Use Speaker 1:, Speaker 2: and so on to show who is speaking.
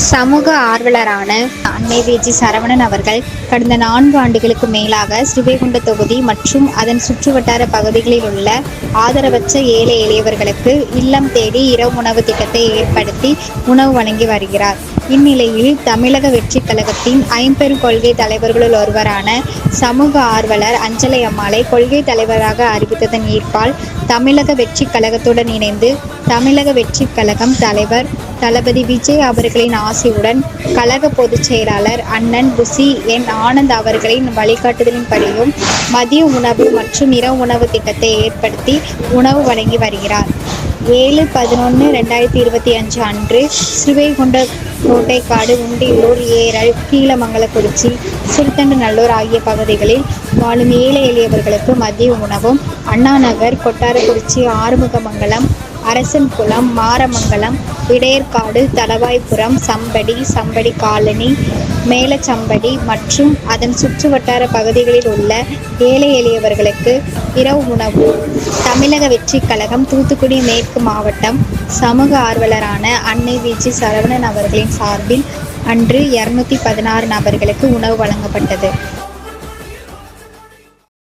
Speaker 1: சமூக ஆர்வலரான அன்னை வி.ஜி. சரவணன் அவர்கள் கடந்த 4 ஆண்டுகளுக்கு மேலாக ஸ்ரீவைகுண்டம் தொகுதி மற்றும் அதன் சுற்றுவட்டார பகுதிகளில் உள்ள ஆதரவற்ற ஏழை எளியவர்களுக்கு இல்லம் தேடி இரவு உணவு திட்டத்தை ஏற்படுத்தி உணவு வழங்கி வருகிறார். இந்நிலையில் தமிழக வெற்றிக் கழகத்தின் ஐம்பெரும் கொள்கை தலைவர்களுள் ஒருவரான சமூக ஆர்வலர் அஞ்சலை அம்மாளை கொள்கை தலைவராக அறிவித்ததன் ஈர்ப்பால் தமிழக வெற்றிக் கழகத்துடன் இணைந்து தமிழக வெற்றிக் கழகம் தலைவர் தளபதி விஜய் அவர்களின் ஆசையுடன் கழக பொதுச் செயலாளர் அண்ணன் புசி என். ஆனந்த் அவர்களின் வழிகாட்டுதலின்படியும் மதிய உணவு மற்றும் இரவு உணவு திட்டத்தை ஏற்படுத்தி உணவு வழங்கி வருகிறார். 7/11/2025 அன்று ஸ்ரீவைகுண்டம், கோட்டைக்காடு, உண்டியலூர், ஏரல், கீழமங்கலக்குறிச்சி, சுல்தான்நல்லூர் ஆகிய பகுதிகளில் வாழும் ஏழை எளியவர்களுக்கு மதிய உணவும், அண்ணாநகர், கொட்டாரக்குறிச்சி, ஆறுமுகமங்கலம், அரசன்குளம், மாரமங்கலம், இடையர்காடு, தளவாய்புரம், சம்படி காலனி, மேலச்சம்படி மற்றும் அதன் சுற்றுவட்டார பகுதிகளில் உள்ள ஏழை எளியவர்களுக்கு இரவு உணவு தமிழக வெற்றிக் கழகம் தூத்துக்குடி மேற்கு மாவட்டம் சமூக ஆர்வலரான அன்னை வி.ஜி. சரவணன் அவர்களின் சார்பில் அன்று 216 நபர்களுக்கு உணவு வழங்கப்பட்டது.